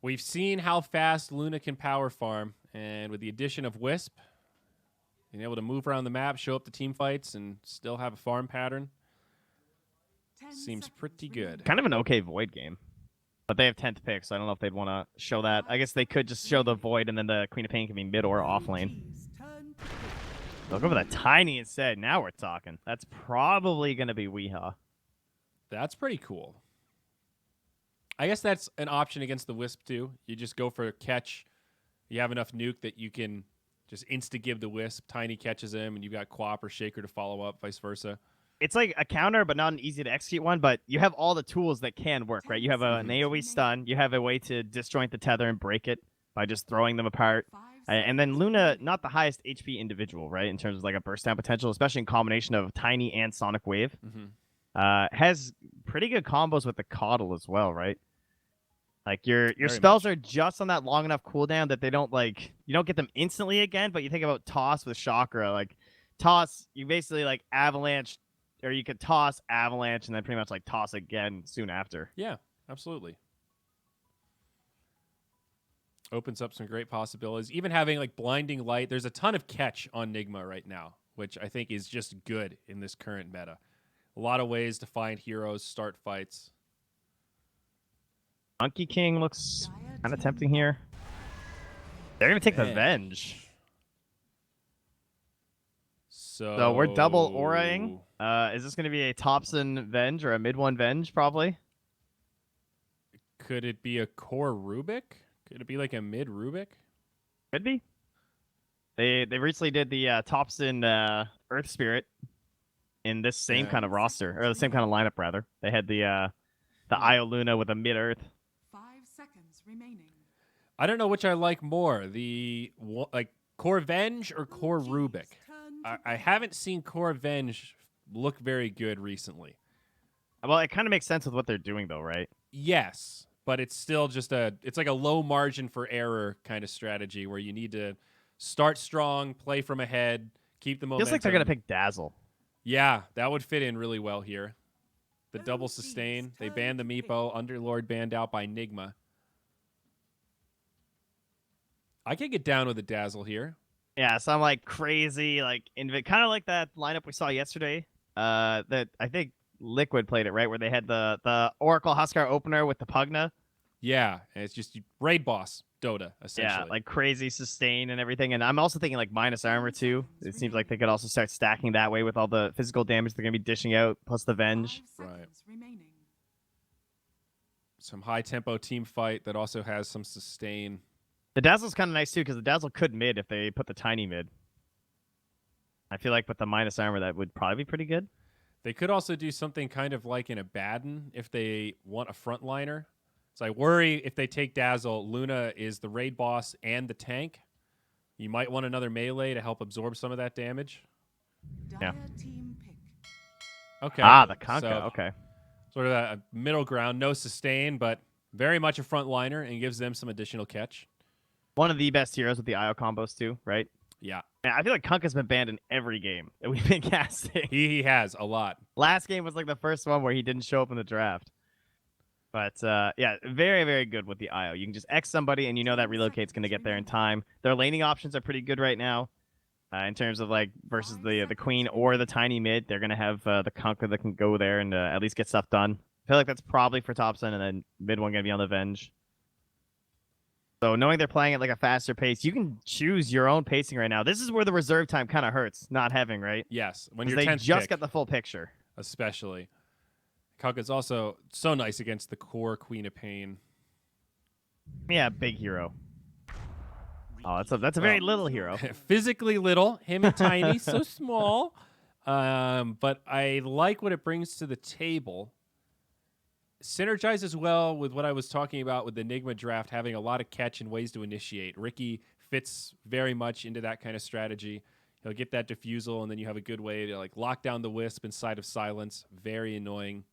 We've seen how fast Luna can power farm, and with the addition of Wisp, being able to move around the map, show up to team fights, and still have a farm pattern, seems pretty good. Kind of an okay Void game. But they have 10th pick, so I don't know if they'd want to show that. I guess they could just show the Void, and then the Queen of Pain can be mid or off lane. They'll go for the Tiny instead. Now we're talking. That's probably going to be Weehaw. That's pretty cool. I guess that's an option against the Wisp, too. You just go for a catch. You have enough nuke that you can just insta-give the Wisp. Tiny catches him, and you've got Quap or Shaker to follow up, vice versa. It's like a counter, but not an easy-to-execute one, but you have all the tools that can work, right? You have an AoE stun. You have a way to disjoint the tether and break it by just throwing them apart. And then Luna, not the highest HP individual, right, in terms of like a burst down potential, especially in combination of Tiny and Sonic Wave. Has pretty good combos with the Coddle as well, right? Like your spells are just on that long enough cooldown that they don't you don't get them instantly again, but you think about Toss with Chakra, like Toss, you basically like Avalanche, or you could Toss, Avalanche, and then pretty much like Toss again soon after. Yeah, absolutely. Opens up some great possibilities. Even having like Blinding Light, there's a ton of catch on Nigma right now, which I think is just good in this current meta. A lot of ways to find heroes, start fights. Monkey King looks kind of tempting here. They're going to take the Venge. So we're double auraing. Is this going to be a Topson Venge or a mid one Venge, probably? Could it be a core Rubik? Could it be like a mid Rubik? Could be. They recently did the Topson Earth Spirit in this same kind of roster, or the same kind of lineup, rather. They had the Io Luna with a mid Earth. 5 seconds remaining. I don't know which I like more, the Core Venge or Core Rubik. I haven't seen Core Venge look very good recently. Well, it kind of makes sense with what they're doing, though, right? Yes, but it's still just it's like a low margin for error kind of strategy where you need to start strong, play from ahead, keep the momentum. Feels like they're going to pick Dazzle. Yeah, that would fit in really well here. The double sustain. They banned the Meepo. Underlord banned out by Nigma. I could get down with a Dazzle here. Yeah, some like crazy, like kind of like that lineup we saw yesterday. That I think Liquid played it, right? Where they had the Oracle Huskar opener with the Pugna. Yeah, and it's just raid boss Dota, essentially. Yeah, like crazy sustain and everything. And I'm also thinking like minus armor too. It seems like they could also start stacking that way with all the physical damage they're going to be dishing out, plus the Venge. Right. Some high-tempo team fight that also has some sustain. The Dazzle's kind of nice too, because the Dazzle could mid if they put the Tiny mid. I feel like with the minus armor, that would probably be pretty good. They could also do something kind of like in Abaddon if they want a frontliner. So I worry if they take Dazzle, Luna is the raid boss and the tank. You might want another melee to help absorb some of that damage. Yeah. Okay. Ah, the Conka. So, okay. Sort of a middle ground, no sustain, but very much a frontliner and gives them some additional catch. One of the best heroes with the IO combos too, right? Yeah. Man, I feel like Kunka's been banned in every game that we've been casting. He has a lot. Last game was like the first one where he didn't show up in the draft. But yeah, very, very good with the IO. You can just X somebody and you know that relocate's going to get there in time. Their laning options are pretty good right now in terms of like versus the Queen or the Tiny mid. They're going to have the Kunka that can go there and at least get stuff done. I feel like that's probably for Topson, and then mid one going to be on the Venge. So knowing they're playing at like a faster pace, you can choose your own pacing right now. This is where the reserve time kind of hurts, not having, right? Yes, when you're they 10th just pick, get the full picture. especially. Kunka's also so nice against the core Queen of Pain. Yeah, big hero. Oh, that's a very little hero. Physically little, him and Tiny, so small. But I like what it brings to the table. Synergizes well with what I was talking about with the Nigma draft, having a lot of catch and ways to initiate. Ricky fits very much into that kind of strategy. He'll get that diffusal, and then you have a good way to like lock down the Wisp inside of silence. Very annoying.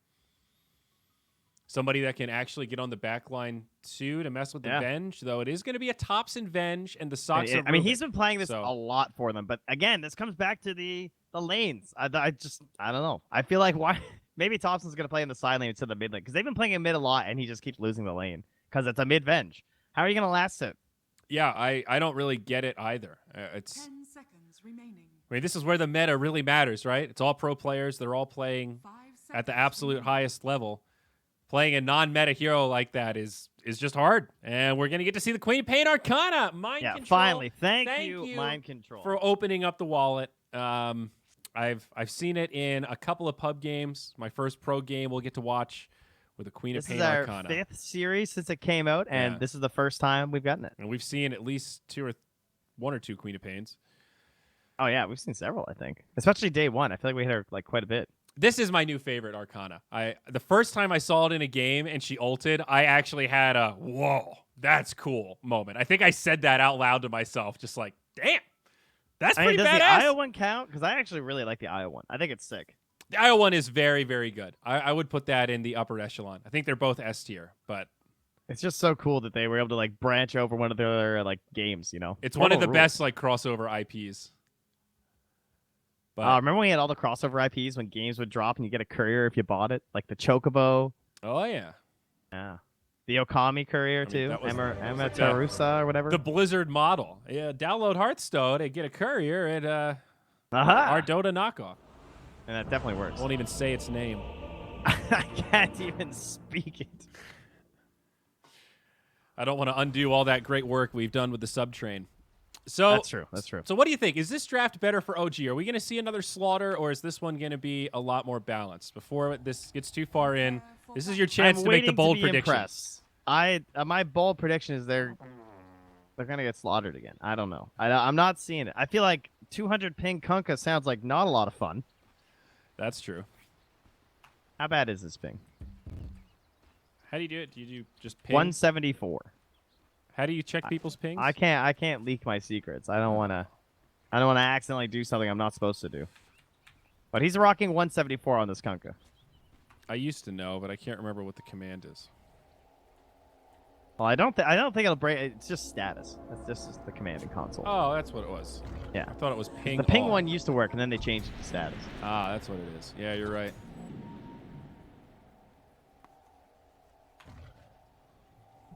Somebody that can actually get on the back line too to mess with the Venge, though it is going to be a Topson Venge, and the socks are I mean, Rubik, he's been playing this a lot for them, but again, this comes back to the lanes. I don't know. I feel like why maybe Topson's going to play in the side lane instead of the mid lane, because they've been playing in mid a lot, and he just keeps losing the lane because it's a mid Venge. How are you gonna last it? Yeah, I don't really get it either. 10 seconds remaining. I mean, this is where the meta really matters, right? It's all pro players. They're all playing 5 seconds at the absolute remaining. highest level. Playing a non-meta hero like that is just hard. And we're going to get to see the Queen of Pain Arcana. Mind Yeah, Control. finally. Thank you, Mind Control. For opening up the wallet. I've seen it in a couple of pub games. My first pro game we'll get to watch with the Queen of This Pain is our Arcana. 5th series since it came out, and Yeah. this is the first time we've gotten it. And we've seen at least one or two Queen of Pains. Oh yeah, we've seen several, I think. Especially day one. I feel like we hit her like quite a bit. This is my new favorite Arcana. The first time I saw it in a game and she ulted, I actually had a whoa, that's cool moment. I think I said that out loud to myself, just like, damn, that's pretty does badass. the Io one count? Because I actually really like the Io one. I think it's sick. The Io one is very, very good. I would put that in the upper echelon. I think they're both S tier, but It's just so cool that they were able to like branch over one of their like games, you know? it's one of the Rules. best like crossover IPs. But Remember when we had all the crossover IPs when games would drop and you get a courier if you bought it? Like the Chocobo. oh yeah, Yeah. The Okami courier, mean, too. that was Emma like Tarusa or whatever. the Blizzard model. Yeah, download Hearthstone and get a courier and Aha! our Dota knockoff. And that definitely works. Won't even say its name. I can't even speak it. I don't want to undo all that great work we've done with the subtrain. So That's true. That's true. So what do you think? Is this draft better for OG? Are we going to see another slaughter, or is this one going to be a lot more balanced? Before this gets too far in, this is your chance I'm to make the waiting bold be prediction. impressed. My bold prediction is they're gonna get slaughtered again. I don't know. I'm not seeing it. I feel like 200 ping Kunkka sounds like not a lot of fun. That's true. How bad is this ping? How do you do it? Do you just ping? 174. How do you check people's pings? I can't leak my secrets. I don't wanna accidentally do something I'm not supposed to do. But he's rocking 174 on this Kunkka. I used to know, but I can't remember what the command is. Well, I don't think it'll break. It's just status. That's just the commanding console. Oh, that's what it was. Yeah. I thought it was ping. The ping all. one used to work, and then they changed it to status. Ah, that's what it is. Yeah, you're right.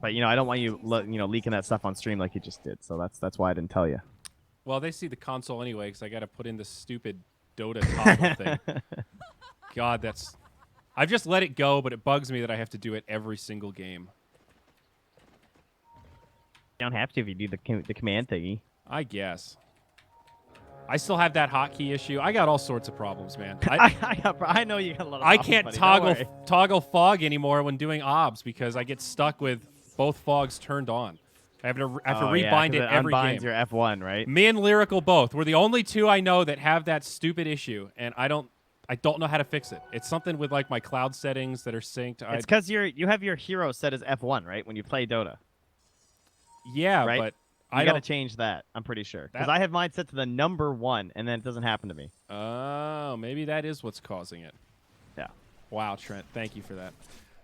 But I don't want you leaking that stuff on stream like you just did. So that's why I didn't tell you. Well, they see the console anyway because I got to put in this stupid Dota toggle thing. God, I've just let it go, but it bugs me that I have to do it every single game. You don't have to if you do the command thingy. I guess. I still have that hotkey issue. I got all sorts of problems, man. I know you got a lot of I problems, can't buddy. Don't worry. toggle fog anymore when doing obs because I get stuck with both fogs turned on. I have to rebind it every unbinds game. your F1, right? Me and Lyrical both. We're the only two I know that have that stupid issue, and I don't know how to fix it. It's something with like my cloud settings that are synced. It's because you have your hero set as F1, right? When you play Dota. Yeah, right? but You I gotta don't. change that. I'm pretty sure because That- I have mine set to the number 1, and then it doesn't happen to me. Oh, maybe that is what's causing it. Yeah. Wow, Trent, thank you for that.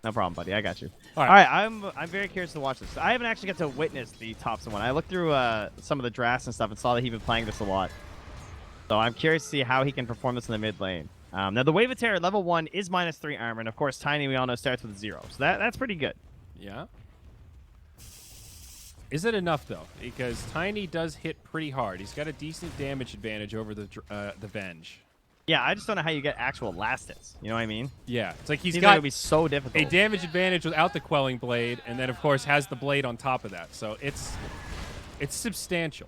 No problem, buddy. I got you. All All right. right. I'm very curious to watch this. I haven't actually got to witness the Thompson one. I looked through some of the drafts and stuff and saw that he's been playing this a lot. So I'm curious to see how he can perform this in the mid lane. Now the Wave of Terror level 1 is -3 armor, and of course Tiny we all know starts with 0. So that's pretty good. Yeah. Is it enough though? Because Tiny does hit pretty hard. He's got a decent damage advantage over the Venge. Yeah, I just don't know how you get actual last hits. You know what I mean? Yeah, it's like he's Seems like got it'd be so a difficult. damage advantage without the Quelling Blade, and then of course has the blade on top of that. So it's substantial.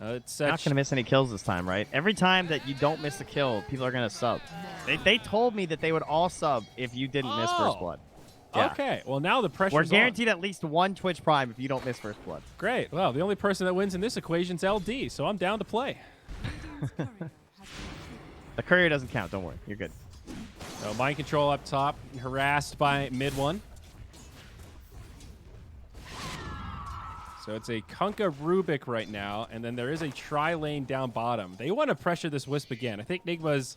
It's Not gonna miss any kills this time, right? Every time that you don't miss a kill, people are gonna sub. They told me that they would all sub if you didn't miss First Blood. Yeah. Okay, well now the pressure's We're on. guaranteed at least 1 Twitch Prime if you don't miss First Blood. Great. Well, the only person that wins in this equation's LD, so I'm down to play. Radiant's courier has been defeated. The courier doesn't count. Don't worry. You're good. So mind control up top, harassed by mid one. So it's a Kunkka Rubik right now, and then there is a tri-lane down bottom. They want to pressure this Wisp again. I think Nigma's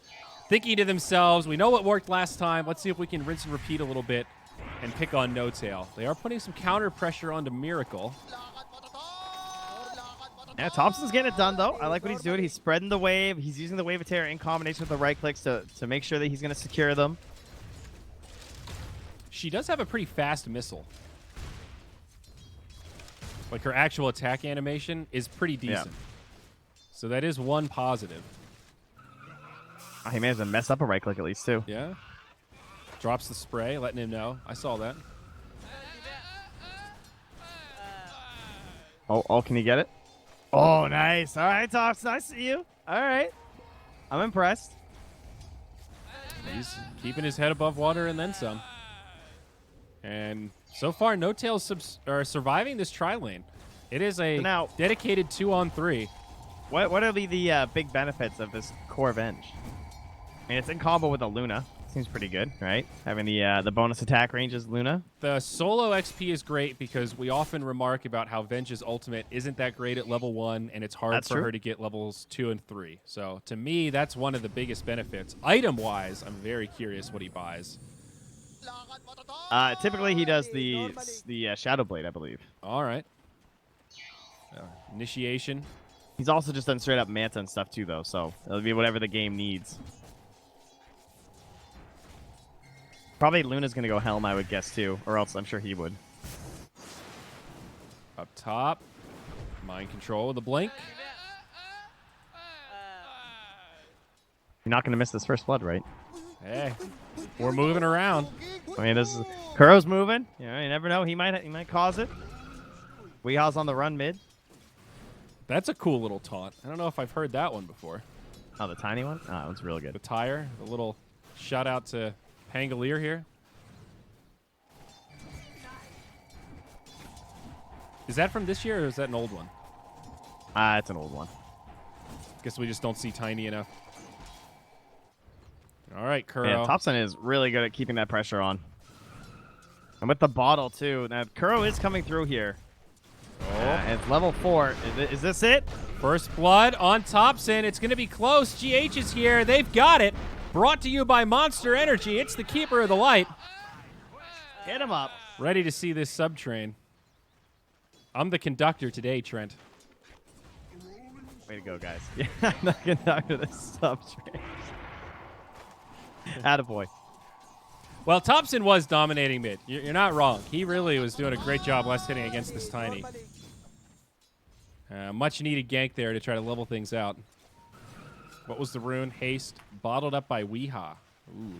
thinking to themselves, we know what worked last time. Let's see if we can rinse and repeat a little bit and pick on No Tail. They are putting some counter pressure onto Miracle. Yeah, Thompson's getting it done, though. I like what he's doing. He's spreading the wave. He's using the Wave of Terror in combination with the right clicks to make sure that he's going to secure them. She does have a pretty fast missile. Like her actual attack animation is pretty decent. So that is one positive. Oh, he managed to mess up a right click at least too. Yeah. Drops the spray, letting him know. I saw that. Oh, can he get it? Oh, nice. All right, Thompson, I see you. All right. I'm impressed. He's keeping his head above water and then some. And so far, No Tails are surviving this tri-lane. It is a now, dedicated 2-on-3. What are the big benefits of this core Venge? I mean, it's in combo with a Luna. Seems pretty good, right? Having the bonus attack ranges Luna. The solo XP is great because we often remark about how Venge's ultimate isn't that great at level 1, and it's hard for her to get levels 2 and 3. So to me, that's one of the biggest benefits. Item-wise, I'm very curious what he buys. Typically, he does the Shadow Blade, I believe. All right. Initiation. He's also just done straight up Manta and stuff too, though. So it'll be whatever the game needs. Probably Luna's gonna go Helm, I would guess too, or else I'm sure he would. Up top, mind control with a blink. You're not gonna miss this first blood, right? Hey, we're moving around. I mean, this is Kuro's moving. You know, you never know. He might cause it. Weeha's on the run mid. That's a cool little taunt. I don't know if I've heard that one before. Oh, the tiny one? Oh, that one's really The good. tire, the little shout out to Pangolier here. Is that from this year or is that an old one? It's an old one. Guess we just don't see Tiny enough. All right, Kuro. Man, Thompson is really good at keeping that pressure on. And with the bottle, too. Now, Kuro is coming through here. Oh. And it's level 4. Is this it? First blood on Thompson. It's going to be close. GH is here. They've got it. Brought to you by Monster Energy. It's the Keeper of the Light. Hit him up. Ready to see this subtrain. I'm the conductor today, Trent. Way to go, guys. Yeah, I'm the conductor of this subtrain. Attaboy. Well, Thompson was dominating mid. You're not wrong. He really was doing a great job last hitting against this Tiny. Much needed gank there to try to level things out. What was the rune? Haste. Bottled up by Weeha. Ooh.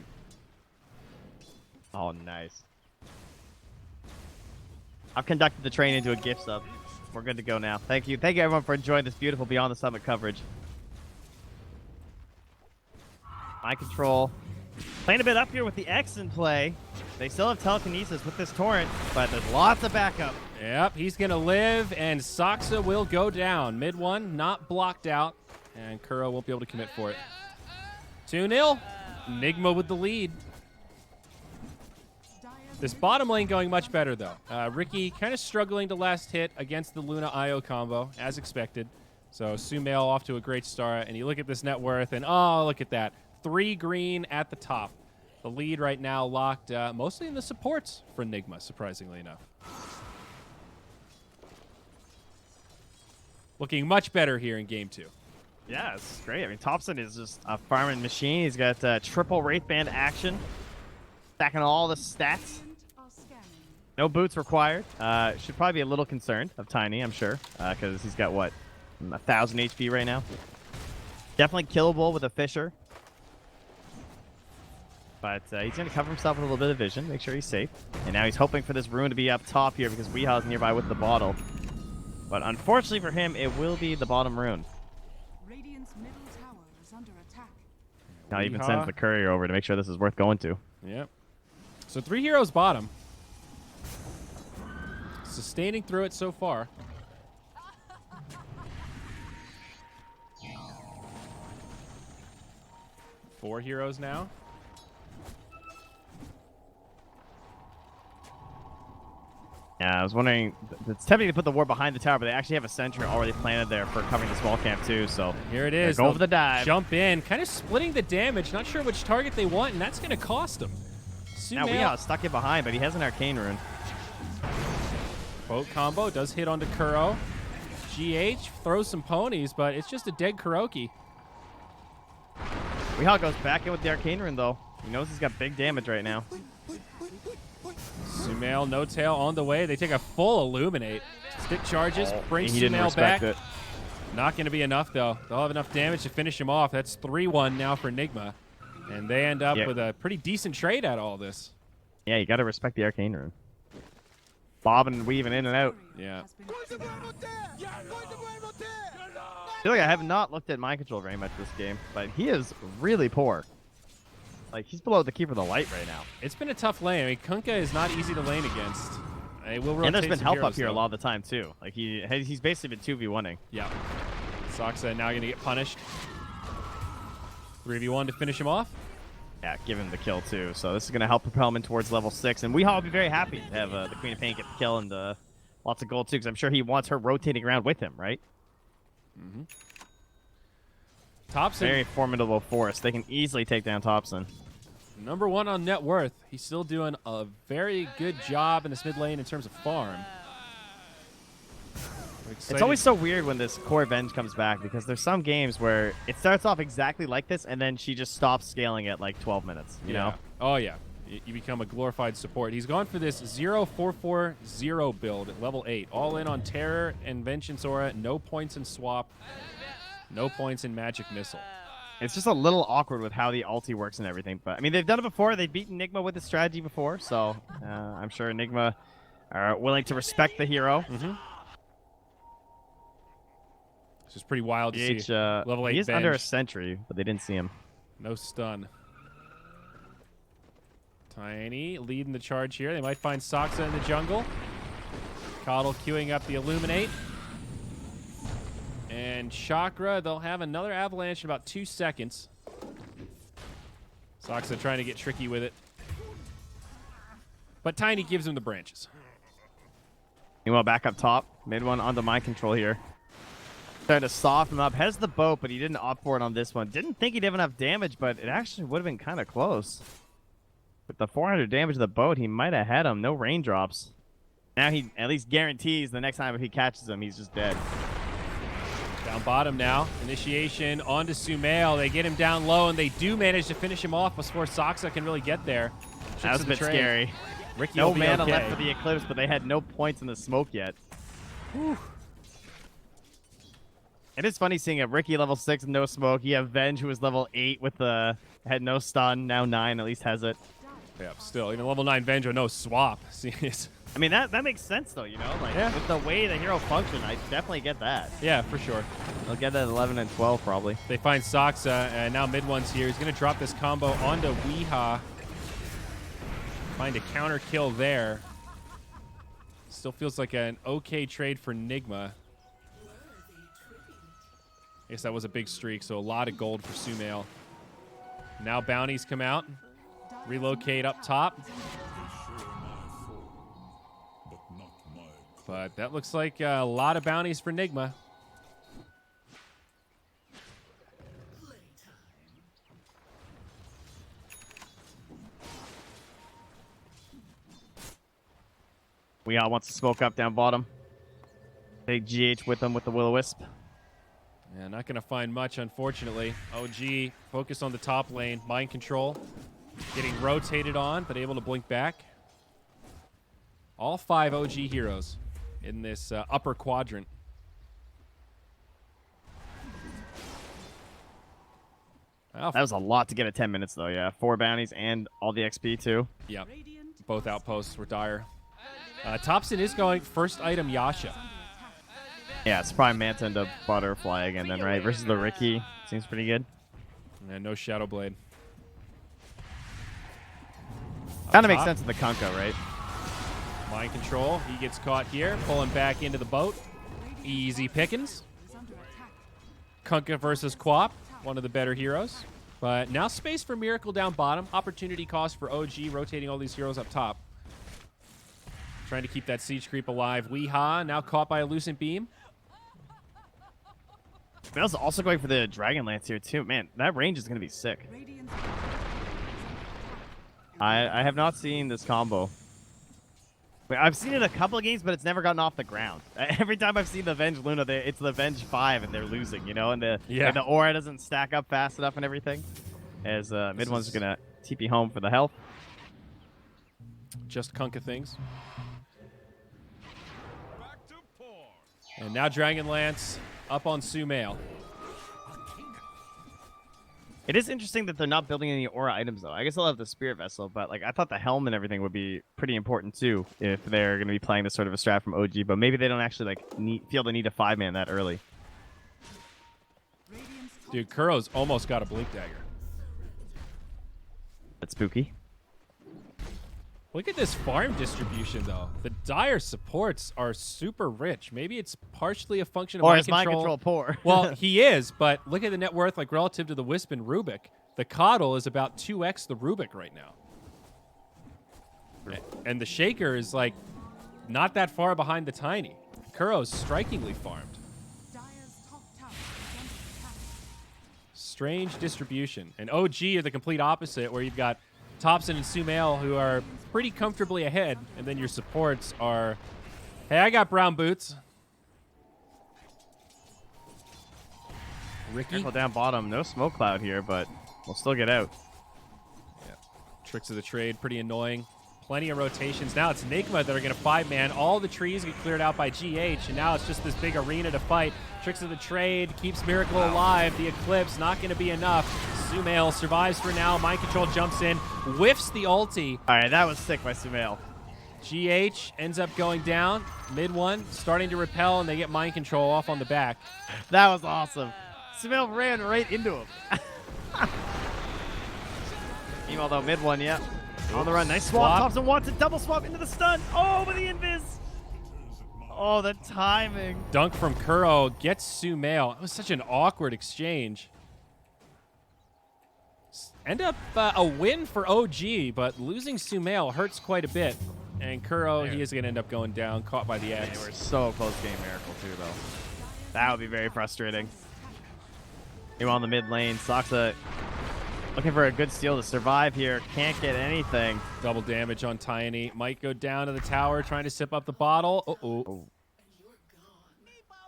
Oh, nice. I've conducted the train into a gift sub. We're good to go now. Thank you. Thank you, everyone, for enjoying this beautiful Beyond the Summit coverage. Eye control. Playing a bit up here with the X in play. They still have telekinesis with this torrent, but there's lots of backup. Yep, he's going to live, and Saksa will go down. Mid one, not blocked out, and Kuro won't be able to commit for it. 2-0. Nigma with the lead. This bottom lane going much better, though. Ricky kind of struggling to last hit against the Luna IO combo, as expected. So Sumail off to a great start, and you look at this net worth, and oh, look at that. 3 green at the top. The lead right now locked mostly in the supports for Nigma, surprisingly enough. Looking much better here in game 2. Yeah, it's great. I mean, Thompson is just a farming machine. He's got triple Wraith Band action, stacking all the stats. No boots required. Should probably be a little concerned of Tiny, I'm sure, because he's got, what, 1,000 HP right now? Definitely killable with a Fisher. But he's going to cover himself with a little bit of vision, make sure he's safe. And now he's hoping for this rune to be up top here because Weeha's nearby with the bottle. But unfortunately for him, it will be the bottom rune. Radiant's middle tower is under attack. Now he even sends the courier over to make sure this is worth going to. Yep. So 3 heroes bottom. Sustaining through it so far. Four heroes now. Yeah, I was wondering, it's tempting to put the ward behind the tower, but they actually have a sentry already planted there for covering the small camp too, so here it is. Go for the dive. Jump in, kind of splitting the damage, not sure which target they want, and that's going to cost them. Now Weeha stuck it behind, but he has an arcane rune. Boat combo does hit onto Kuro. GH throws some ponies, but it's just a dead Kuroki. Weeha goes back in with the arcane rune though. He knows he's got big damage right now. Sumail, no tail on the way. They take a full illuminate. Stick charges, brings He didn't Sumail back. respect it. Not going to be enough, though. They'll have enough damage to finish him off. That's 3-1 now for Nigma. And they end up with a pretty decent trade out of all this. Yeah, you got to respect the Arcane Rune. Bobbing and weaving in and out. Yeah. I feel like I have not looked at mind control very much this game, but he is really poor. Like, he's below the Keeper of the Light right now. It's been a tough lane. I mean, Kunkka is not easy to lane against. It will And there's rotate been some help heroes, up here though. a lot of the time, too. Like, he's basically been 2v1ing. Yeah. Soxa now going to get punished. 3v1 to finish him off. Yeah, give him the kill, too. So this is going to help propel him in towards level 6. And Weehaw will be very happy to have the Queen of Pain get the kill and lots of gold, too, because I'm sure he wants her rotating around with him, right? Mm-hmm. Thompson. Very formidable force. They can easily take down Thompson. Number 1 on net worth. He's still doing a very good job in this mid lane in terms of farm. It's always so weird when this core Venge comes back because there's some games where it starts off exactly like this and then she just stops scaling at like 12 minutes, you know? Oh, yeah. You become a glorified support. He's gone for this 0-4-4-0 build at level 8. All in on Terror and Vengeance Aura. No points in Swap. No points in Magic Missile. It's just a little awkward with how the ulti works and everything. But, I mean, they've done it before. They've beaten Nigma with this strategy before. So, I'm sure Nigma are willing to respect the hero. Mm-hmm. This is pretty wild to see. Level 8 he is Venge. under a sentry, but they didn't see him. No stun. Tiny leading the charge here. They might find Soxa in the jungle. Coddle queuing up the Illuminate. And Chakra, they'll have another Avalanche in about 2 seconds. Soxa trying to get tricky with it. But Tiny gives him the branches. Meanwhile, back up top. Mid one onto mind control here. Trying to soften him up. Has the boat, but he didn't opt for it on this one. Didn't think he'd have enough damage, but it actually would have been kind of close. With the 400 damage of the boat, he might have had him. No raindrops. Now he at least guarantees the next time if he catches him, he's just dead. Down bottom now. Initiation onto Sumail. They get him down low, and they do manage to finish him off before Soxa can really get there. That was a bit scary. Ricky No will be mana okay. left for the Eclipse, but they had no points in the smoke yet. Whew. It is funny seeing a Ricky level 6 and no smoke. You have Venge, who was level 8 with had no stun, now 9 at least has it. Yeah, still, even level 9 Venge with no swap. I mean, that makes sense, though, you know? Like, with the way the hero functions, I definitely get that. Yeah, for sure. They'll get that at 11 and 12, probably. They find Soxa, and now mid one's here. He's going to drop this combo onto Weehaw. Find a counter kill there. Still feels like an okay trade for Nigma. I guess that was a big streak, so a lot of gold for Sumail. Now bounties come out. Relocate up top. But that looks like a lot of bounties for Nigma. We all wants to smoke up down bottom. Take GH with them with the Will-O-Wisp. Yeah, not going to find much, unfortunately. OG focused on the top lane. Mind control. Getting rotated on, but able to blink back. All 5 OG heroes in this upper quadrant. That was a lot to get at 10 minutes, though, yeah. 4 bounties and all the XP, too. Yep. Both outposts were dire. Thompson is going first item Yasha. Yeah, it's probably Manta into Butterfly again then, right? Versus the Ricky. Seems pretty good. And no Shadow Blade. Kind of makes sense with the Kunkka, right? Mind control. He gets caught here. Pulling back into the boat. Easy pickings. Kunkka versus Quap. One of the better heroes. But now space for Miracle down bottom. Opportunity cost for OG rotating all these heroes up top. Trying to keep that siege creep alive. Weehaw now caught by a Lucent Beam. Mel's also going for the Dragon Lance here, too. Man, that range is going to be sick. I have not seen this combo. I've seen it a couple of games, but it's never gotten off the ground. Every time I've seen the Venge Luna, it's the Venge 5, and they're losing, you know? And the aura doesn't stack up fast enough and everything. As mid one's going to TP home for the health. Just Kunkka things. And now Dragonlance up on Sumail. It is interesting that they're not building any aura items, though. I guess they'll have the Spirit Vessel, but like I thought the helm and everything would be pretty important, too, if they're going to be playing this sort of a strat from OG. But maybe they don't actually like feel the need to 5-man that early. Dude, Kuro's almost got a Blink Dagger. That's spooky. Look at this farm distribution, though. The dire supports are super rich. Maybe it's partially a function of Or mind is mind control poor? Well, he is, but look at the net worth, like relative to the Wisp and Rubik. The Coddle is about 2x the Rubik right now. And the Shaker is like not that far behind the Tiny. Kuro's strikingly farmed. Strange distribution. And OG are the complete opposite, where you've got Thompson and Sumail, who are pretty comfortably ahead, and then your supports are, hey, I got brown boots. Ricky. Careful down bottom. No smoke cloud here, but we'll still get out. Yeah. Tricks of the trade, pretty annoying. Plenty of rotations. Now it's Nigma that are going to 5-man. All the trees get cleared out by GH, and now it's just this big arena to fight. Tricks of the trade keeps Miracle alive. The Eclipse not going to be enough. Sumail survives for now. Mind Control jumps in, whiffs the ulti. All right, that was sick by Sumail. GH ends up going down. Mid one starting to repel, and they get Mind Control off on the back. That was awesome. Sumail ran right into him. Meanwhile, though, mid one, yeah. On the run, nice swap. Thompson wants a double swap into the stun. Oh, with the invis. Oh, the timing. Dunk from Kuro gets Sumail. It was such an awkward exchange. End up a win for OG, but losing Sumail hurts quite a bit. And Kuro, he is going to end up going down, caught by the X. They were so close game Miracle, too, though. That would be very frustrating. Meanwhile, on the mid lane, Saksa looking for a good steal to survive here. Can't get anything. Double damage on Tiny. Might go down to the tower, trying to sip up the bottle. Uh-oh. Oh.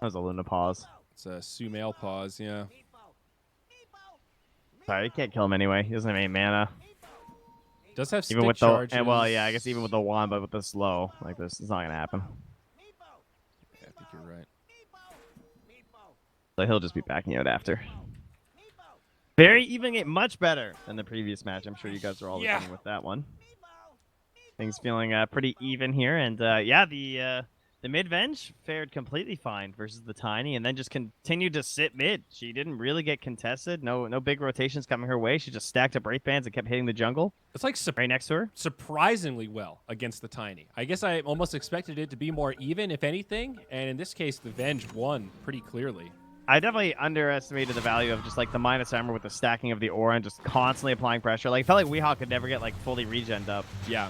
That was a Luna pause. It's a Sumail pause, yeah. Sorry, you can't kill him anyway. He doesn't have any mana. Does have stick Even with charges. the, and well, yeah, I guess even with the wand, but with the slow, like this, it's not gonna happen. Yeah, I think you're right. So he'll just be backing out after. Very even game, much better than the previous match. I'm sure you guys are all agreeing with that one. Things feeling pretty even here, and yeah, the mid-venge fared completely fine versus the Tiny, and then just continued to sit mid. She didn't really get contested. No big rotations coming her way. She just stacked up Wraith Bands and kept hitting the jungle. It's like right next to her. Surprisingly well against the Tiny. I guess I almost expected it to be more even, if anything, and in this case, the Venge won pretty clearly. I definitely underestimated the value of just like the minus armor with the stacking of the aura and just constantly applying pressure. Like, it felt like Weehawk could never get like fully regened up. Yeah.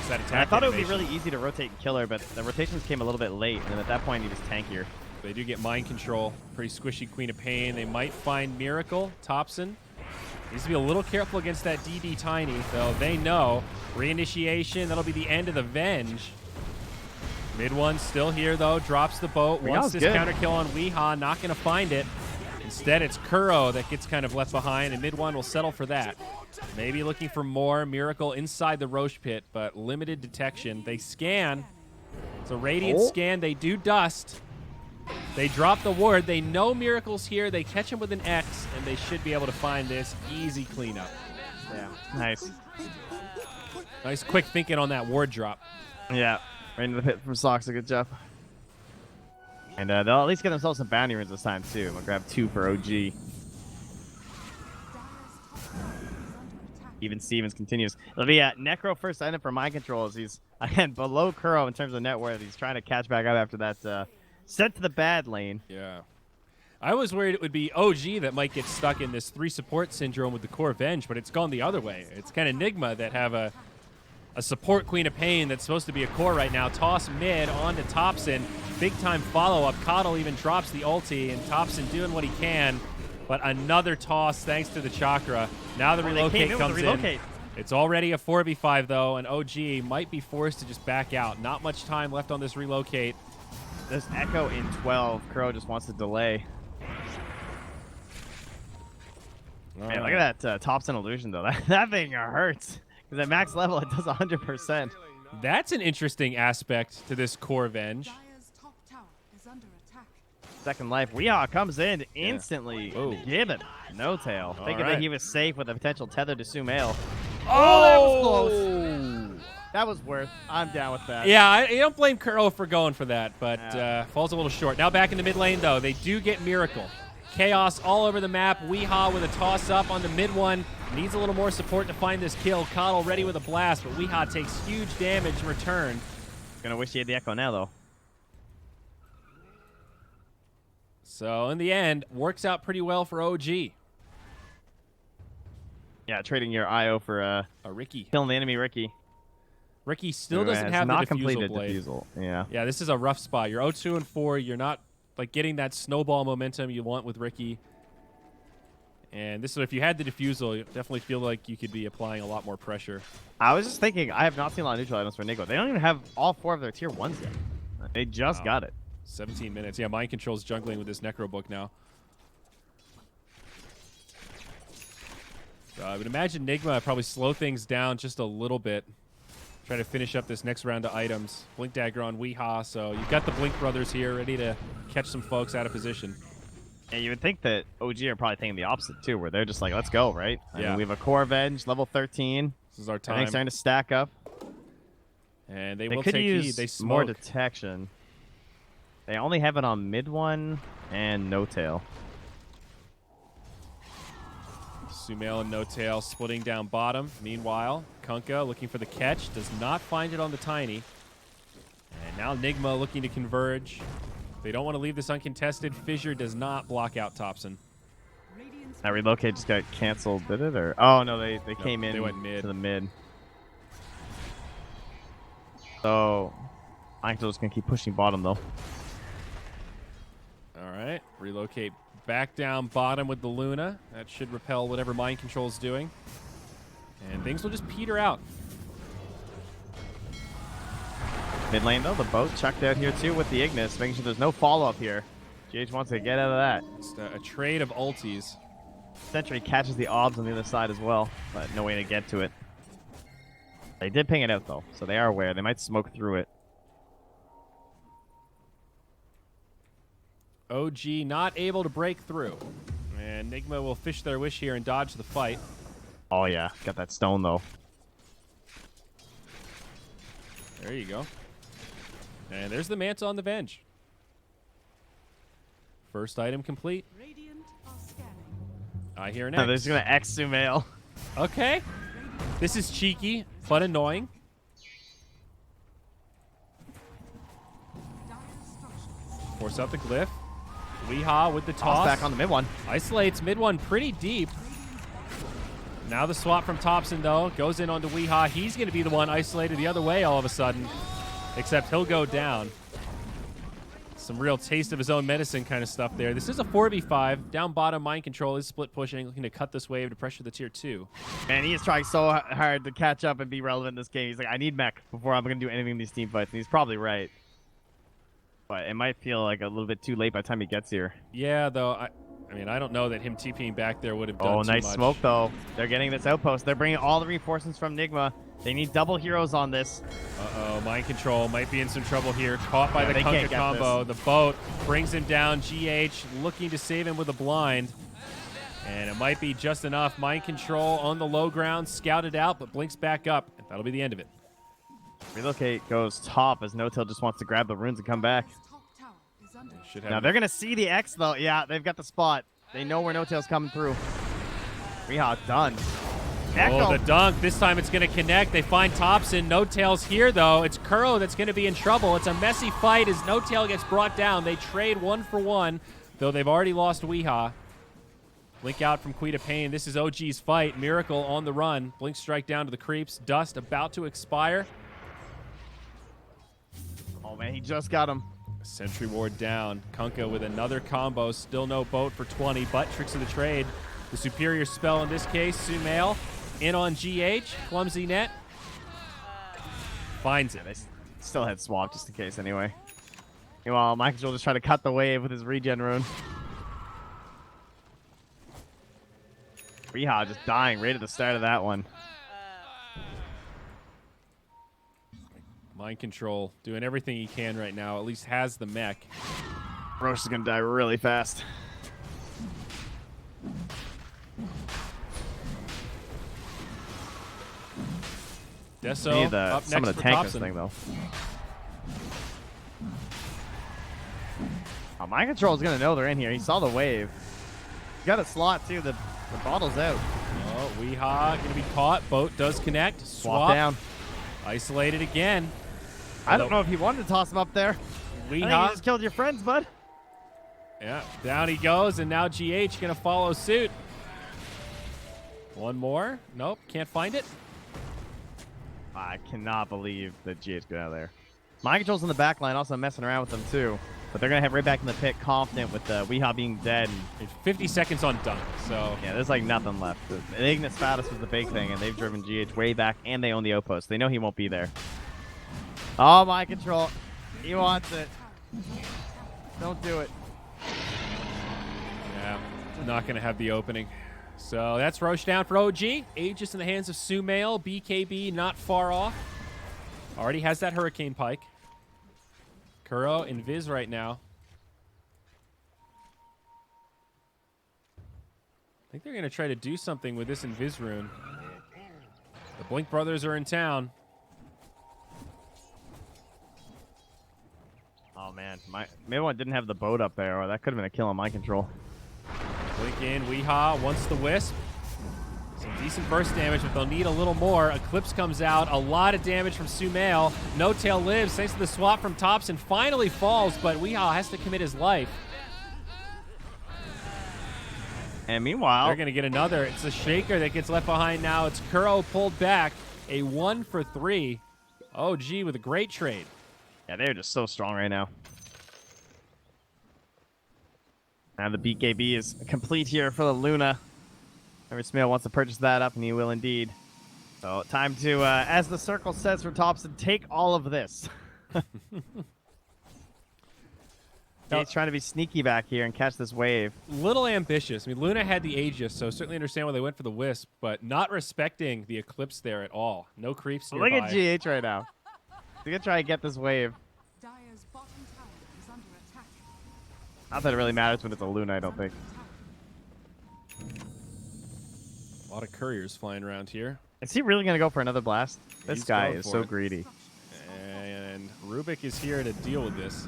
That and I thought it would be really easy to rotate and kill her, but the rotations came a little bit late, and at that point, he was tankier. They do get Mind Control. Pretty squishy Queen of Pain. They might find Miracle. Thompson needs to be a little careful against that DD Tiny, though they know. Reinitiation, that'll be the end of the Venge. Mid one still here, though. Drops the boat. Wants this counter kill on Weehaw. Not going to find it. Instead, it's Kuro that gets kind of left behind, and mid one will settle for that. Maybe looking for more. Miracle inside the Roche pit, but limited detection. They scan. It's a Radiant scan. They do dust. They drop the ward. They know Miracle's here. They catch him with an X, and they should be able to find this. Easy cleanup. Yeah, nice. Nice quick thinking on that ward drop. Yeah, right into the pit from Soxa. Good job. And they'll at least get themselves some bounty runes this time, too. I'm going to grab 2 for OG. Even Stevens continues. It'll be Necro first item for Mind Control as he's, again, below Kuro in terms of net worth. He's trying to catch back up after that sent to the bad lane. Yeah. I was worried it would be OG that might get stuck in this 3 support syndrome with the core Venge, but it's gone the other way. It's kind of Nigma that have a support Queen of Pain that's supposed to be a core right now. Toss mid onto Thompson. Big time follow-up. Coddle even drops the ulti, and Thompson doing what he can. But another toss thanks to the Chakra. Now the relocate comes in. It's already a 4v5, though, and OG might be forced to just back out. Not much time left on this relocate. There's Echo in 12. Kuro just wants to delay. Man, look at that Thompson illusion, though. That thing hurts. Because at max level, it does 100%. That's an interesting aspect to this core Venge. Dire's top tower is under attack. Second life. Weehaw comes in instantly. Whoa. Give him no tail. All Thinking right. that he was safe with a potential tether to Sumail. Oh, that was close. That was worth. I'm down with that. Yeah, I don't blame Kuro for going for that, but Yeah. falls a little short. Now back in the mid lane, though, they do get Miracle. Chaos all over the map. Weehaw with a toss-up on the mid one. Needs a little more support to find this kill. Coddle ready with a blast, but Weehaw takes huge damage in return. Gonna wish he had the Echo now, though. So in the end, works out pretty well for OG. Yeah, trading your IO for A Ricky. killing the enemy Ricky. Ricky still Who doesn't has have not the defusal completed blade. defusal. Yeah. Yeah, this is a rough spot. You're 0-2 and 4. You're not like getting that snowball momentum you want with Ricky. And this is if you had the defusal, you definitely feel like you could be applying a lot more pressure. I was just thinking, I have not seen a lot of neutral items for Nigma. They don't even have all 4 of their tier 1s yet. They just Wow. got it. 17 minutes. Yeah, Mind Control's jungling with this Necro book now. So I would imagine Nigma probably slow things down just a little bit. Try to finish up this next round of items. Blink Dagger on Weehaw, so you've got the Blink brothers here ready to catch some folks out of position. Yeah, you would think that OG are probably thinking the opposite, too, where they're just like, let's go, right? I Yeah. mean, we have a core Venge, level 13. This is our time. Everything's starting to stack up. And they They will could take use heed. They more smoke. detection. They only have it on mid one and no tail. Sumail and No Tail splitting down bottom. Meanwhile, Kunkka looking for the catch. Does not find it on the Tiny. And now Nigma looking to converge. They don't want to leave this uncontested. Fissure does not block out Thompson. Radiant's That relocate just got canceled, did it? Or oh no, they came in they went mid. to the mid. So Angel's gonna keep pushing bottom though. All right. Relocate back down bottom with the Luna. That should repel whatever Mind Control is doing. And things will just peter out. Mid lane though, the boat chucked out here too with the Ignis, making sure there's no follow up here. GH wants to get out of that. Just a trade of ultis. Sentry catches the obs on the other side as well, but no way to get to it. They did ping it out though, so they are aware. They might smoke through it. OG not able to break through. And Nigma will fish their wish here and dodge the fight. Oh yeah, got that stone though. There you go. And there's the Manta on the Venge. First item complete. Radiant are scanning. I hear an They're X. just gonna X Sumail. Okay. This is cheeky, but annoying. Dire structures. Force out the glyph. Weehaw with the Toss toss. back on the mid one. Isolates mid one pretty deep. Now the swap from Thompson, though, goes in onto Weehaw. He's going to be the one isolated the other way all of a sudden. Except he'll go down. Some real taste of his own medicine kind of stuff there. This is a 4v5. Down bottom, Mind Control is split pushing, looking to cut this wave to pressure the tier 2. Man, he is trying so hard to catch up and be relevant in this game. He's like, I need mech before I'm going to do anything in these team fights. And he's probably right. But it might feel like a little bit too late by the time he gets here. Yeah, though, I mean, I don't know that him TPing back there would have done Oh, too nice much. smoke, though. They're getting this outpost. They're bringing all the reinforcements from Nigma. They need double heroes on this. Uh-oh, Mind Control might be in some trouble here. Caught by Yeah, the they can't Kunkka get combo. The boat brings him down. GH looking to save him with a blind. And it might be just enough. Mind Control on the low ground, scouted out, but blinks back up. And that'll be the end of it. Relocate goes top as No-Tail just wants to grab the runes and come back. Top tower is under Should have Now they're going to see the X, though. Yeah, they've got the spot. They know where No-Tail's coming through. Weehaw, done. Echo. Oh, the dunk. This time it's going to connect. They find Thompson. No Tail's here, though. It's Kuro that's going to be in trouble. It's a messy fight as No Tail gets brought down. They trade 1 for 1, though they've already lost Weehaw. Blink out from Queen of Pain. This is OG's fight. Miracle on the run. Blink strike down to the creeps. Dust about to expire. Oh, man, he just got him. Sentry ward down. Kunkka with another combo. Still no boat for 20, but tricks of the trade. The superior spell in this case. Sumail in on GH. Clumsy net. Finds it. They still had swap just in case anyway. Meanwhile, Michael will just try to cut the wave with his regen rune. Weehaw just dying right at the start of that one. Mind control, doing everything he can right now. At least has the mech. Roche is gonna die really fast. Deso Need up someone next to for tank this Thompson. thing though. Oh, mind control is gonna know they're in here. He saw the wave. He got a slot too. The bottle's out. Oh, Weehaw gonna be caught. Boat does connect. Swap down. Isolated again. I don't know if he wanted to toss him up there. I think you Weehaw. just killed your friends, bud. Yeah, down he goes, and now GH gonna follow suit. One more. Nope, can't find it. I cannot believe that GH got out of there. Mind control's in the back line, also messing around with them too. But they're gonna head right back in the pit, confident with Weehaw being dead. And, 50 seconds on dunk, so yeah, there's like nothing left. The Ignis Fatus was the big thing, and they've driven GH way back, and they own the outpost. They know he won't be there. Oh, mind control. He wants it. Don't do it. yeah, not gonna have the opening. So that's Roche down for OG. Aegis in the hands of Sumail. BKB not far off. Already has that Hurricane Pike. Kuro in Viz right now. I think they're going to try to do something with this Invis rune. The Blink brothers are in town. Oh man, maybe one didn't have the boat up there, or that could have been a kill on mind control. Blink in. Weehaw wants the Wisp. Some decent burst damage, but they'll need a little more. Eclipse comes out. A lot of damage from Sumail. No Tail lives thanks to the swap from Thompson. Finally falls, but Weehaw has to commit his life. And meanwhile, They're going to get another. It's a Shaker that gets left behind now. It's Kuro pulled back. A 1 for 3. OG with a great trade. yeah, they're just so strong right now. Now the BKB is complete here for the Luna. Every Smail wants to purchase that up, and he will indeed. So time to, as the circle says for Thompson, take all of this. He's trying to be sneaky back here and catch this wave. Little ambitious. I mean, Luna had the Aegis, so certainly understand why they went for the Wisp, but not respecting the Eclipse there at all. No creeps Look nearby. at GH right now. He's gonna try and get this wave. Dire's bottom tower is under attack. Not that it really matters when it's a Luna, I don't think. A lot of couriers flying around here. Is he really gonna go for another blast? This He's guy going is for so it. greedy. And Rubik is here to deal with this.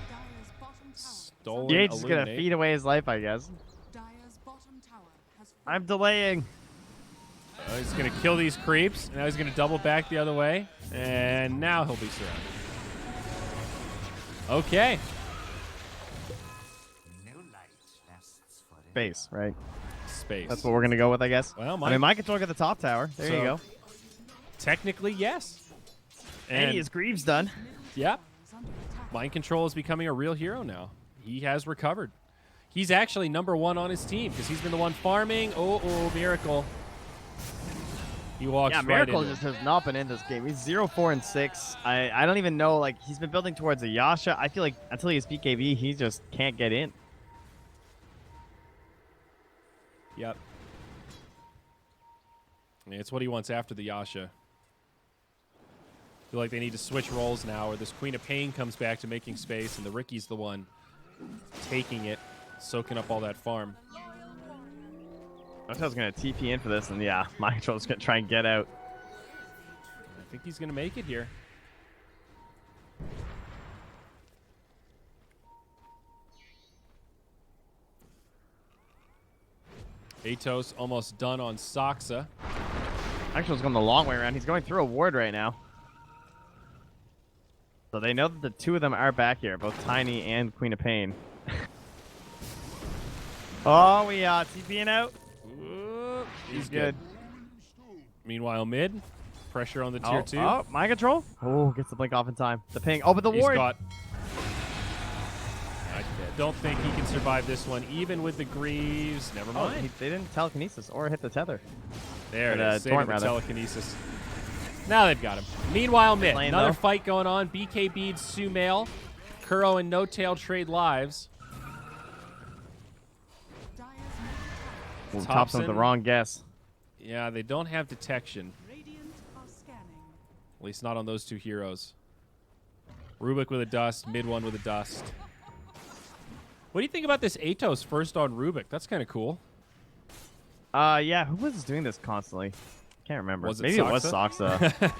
Dire's bottom tower. Stolen GH is gonna Illuminate. feed away his life, I guess. Dire's bottom tower has I'm delaying. He's going to kill these creeps. Now he's going to double back the other way. And now he'll be surrounded. Okay. Base, right? Space. That's what we're gonna go with, I guess. Well, I mean, mind control at the top tower. There you So- go. Technically, yes. And his Greaves done. Yep. is under attack. Mind Control is becoming a real hero now. He has recovered. He's actually #1 on his team because he's been the one farming. Oh, Miracle. He walks Yeah, right Miracle into just has not been in this game. He's 0-4-6. I don't even know. Like, he's been building towards a Yasha. I feel like until he has BKB, he just can't get in. Yep. Yeah, it's what he wants after the Yasha. Feel like they need to switch roles now, or this Queen of Pain comes back to making space, and the Ricky's the one taking it, soaking up all that farm. I was gonna TP in for this, and yeah, mind control's gonna try and get out. I think he's going to make it here. Atos almost done on Soxa. Actual's going the long way around. He's going through a ward right now. So they know that the two of them are back here, both Tiny and Queen of Pain. Oh, we TPing out. Ooh, He's good. Meanwhile, mid, pressure on the tier 2. Oh, mind control. Oh, gets the blink off in time. The ping. Oh, but the He's ward. got. I don't think he can survive this one, even with the Greaves. Never Oh, mind. they didn't telekinesis or hit the tether. There it But, is. Saving Torrent, the rather. telekinesis. Now they've got him. Meanwhile, mid. Lane, Another though. fight going on. BK beads Sumail. Kuro and No Tail trade lives. Dire's middle tower. Ooh, Thompson with the Thompson. wrong guess. Yeah, they don't have detection. Radiant are scanning. At least not on those two heroes. Rubik with a dust, mid one with a dust. What do you think about this Atos first on Rubik? That's kind of cool. Yeah, who was doing this constantly? Can't remember. Was it Maybe it was Soxa.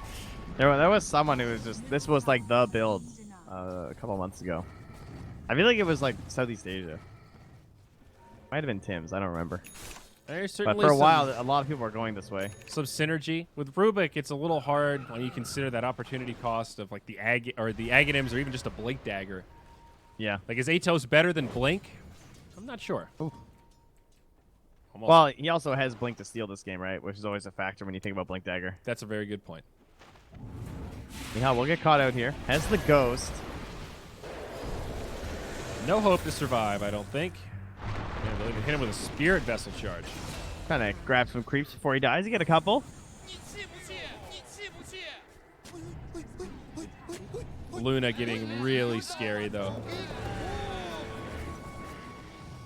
there was someone who was just, this was like the build a couple months ago. I feel like it was like Southeast Asia. Might have been Tim's, I don't remember. There's But certainly for a while, a lot of people were going this way. some synergy. With Rubik, it's a little hard when you consider that opportunity cost of like the Aghanims or even just a Blink Dagger. Yeah. Like, is Atos better than Blink? I'm not sure. Ooh. Almost. Well, he also has Blink to steal this game, right? Which is always a factor when you think about Blink Dagger. That's a very good point. Yeah, we'll get caught out here. Has the Ghost. No hope to survive, I don't think. Yeah, they'll even hit him with a Spirit Vessel charge. Trying to grab some creeps before he dies. You get a couple. Luna getting really scary, though.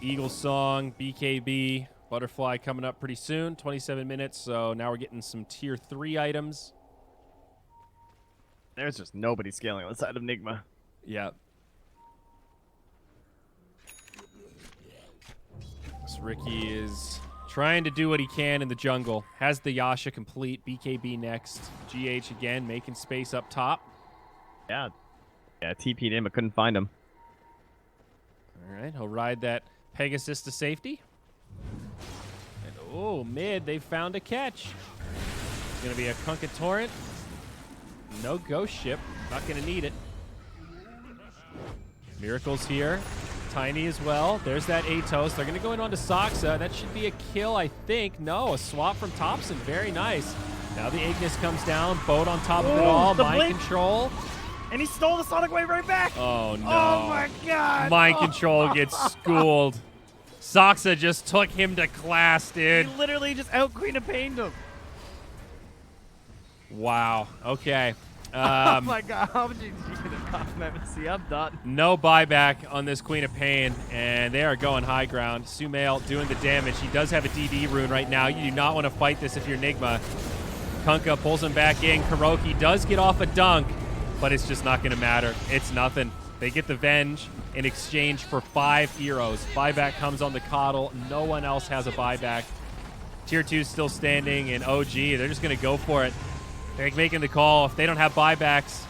Eagle Song, BKB, Butterfly coming up pretty soon. 27 minutes, so now we're getting some Tier 3 items. There's just nobody scaling on the side of Nigma. Yeah. This Ricky is trying to do what he can in the jungle. Has the Yasha complete. BKB next. GH again, making space up top. Yeah. Yeah, TP'd him, but couldn't find him. All right, he'll ride that Pegasus to safety. And, oh, mid, they found a catch. It's going to be a Kunkka Torrent. No Ghost Ship. Not going to need it. Miracle's here. Tiny as well. There's that Atos. They're going to go in onto Soxa. That should be a kill, I think. No, a swap from Thompson. Very nice. Now the Ignis comes down. Boat on top of it all. The Mind blink. control. And he stole the Sonic Wave right back. Oh, no. Oh, my God. Mind control gets schooled. Soxa just took him to class, dude. He literally just out Queen of Pained him. Wow. Okay. Oh, my God. How much did you get a compliment? See, I'm done. No buyback on this Queen of Pain, and they are going high ground. Sumail doing the damage. He does have a DD rune right now. You do not want to fight this if you're Nigma. Kunkka pulls him back in. Kuroki does get off a dunk, but it's just not going to matter. It's nothing. They get the Venge in exchange for 5 heroes. Buyback comes on the Coddle. No one else has a buyback. Tier 2 still standing, and OG, they're just going to go for it. They're making the call. If they don't have buybacks,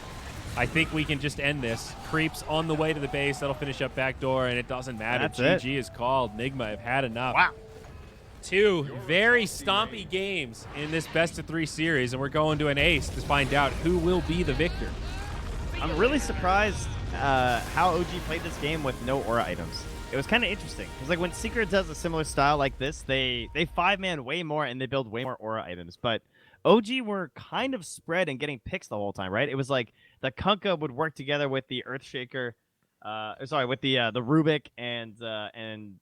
I think we can just end this. Creeps on the way to the base. That'll finish up backdoor, and it doesn't matter. That's GG is called. Nigma have had enough. Wow. 2 very stompy games in this best-of-3 series, and we're going to an ace to find out who will be the victor. I'm really surprised how OG played this game with no aura items. It was kind of interesting. It's like when Secret does a similar style like this, they 5-man way more and they build way more aura items. But OG were kind of spread and getting picks the whole time, right? It was like the Kunkka would work together with the Earthshaker, with the Rubik and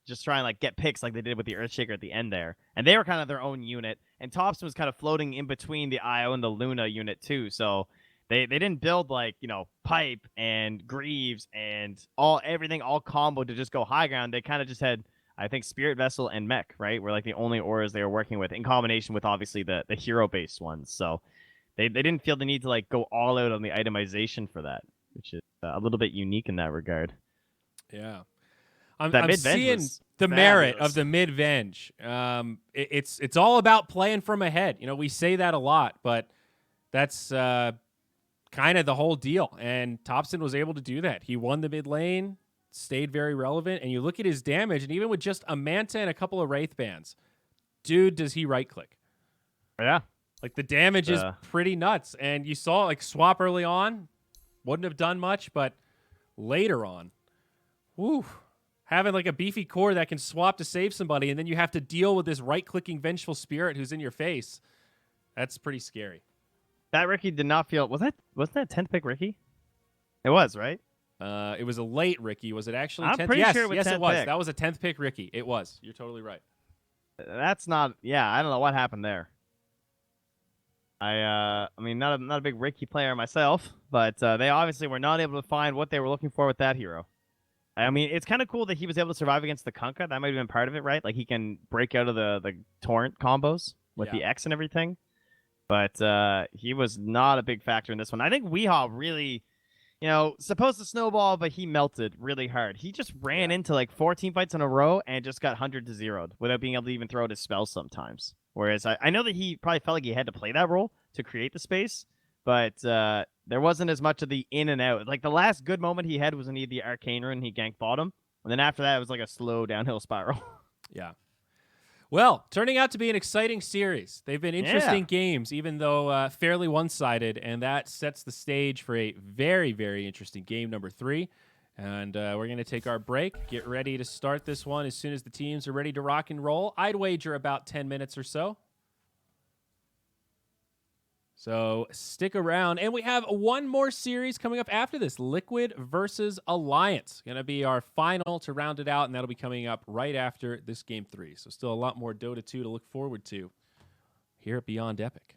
just try and like get picks like they did with the Earthshaker at the end there. And they were kind of their own unit. And Thompson was kind of floating in between the IO and the Luna unit too. So they didn't build like, Pipe and Greaves and everything all combo to just go high ground. They kind of just had, I think, Spirit Vessel and Mech, right? Were like the only auras they were working with in combination with obviously the hero-based ones. So they didn't feel the need to like go all out on the itemization for that, which is a little bit unique in that regard. Yeah. I'm mid-venge seeing was the merit fabulous. of the mid-venge. It's all about playing from ahead. We say that a lot, but that's kind of the whole deal. And Thompson was able to do that. He won the mid lane, stayed very relevant, and you look at his damage, and even with just a Manta and a couple of Wraith Bands, dude, does he right-click. Yeah. Like, the damage is pretty nuts. And you saw, like, swap early on, wouldn't have done much, but later on, woo, having, like, a beefy core that can swap to save somebody, and then you have to deal with this right-clicking Vengeful Spirit who's in your face, that's pretty scary. That Ricky did not feel... wasn't that 10th pick Ricky? It was, right? It was a late Ricky. Was it actually 10th? I'm pretty yes, sure it was yes, 10th it was. pick. That was a 10th pick Ricky. It was. You're totally right. That's not... Yeah, I don't know what happened there. I mean, not a big Ricky player myself, but they obviously were not able to find what they were looking for with that hero. I mean, it's kind of cool that he was able to survive against the Kunkka. That might have been part of it, right? Like, he can break out of the torrent combos with the X and everything. but he was not a big factor in this one. I think Weehaw really, supposed to snowball, but he melted really hard. He just ran into like 14 fights in a row and just got 100 to 0'd without being able to even throw out his spells sometimes. Whereas I know that he probably felt like he had to play that role to create the space, but there wasn't as much of the in and out. Like the last good moment he had was when he had the Arcana and he ganked bottom. And then after that, it was like a slow downhill spiral. Yeah. Well, turning out to be an exciting series. They've been interesting games, even though fairly one-sided, and that sets the stage for a very, very interesting game number 3. And we're going to take our break, get ready to start this one as soon as the teams are ready to rock and roll. I'd wager about 10 minutes or so. So stick around. And we have one more series coming up after this, Liquid versus Alliance. Going to be our final to round it out, and that'll be coming up right after this Game 3. So still a lot more Dota 2 to look forward to here at Beyond Epic.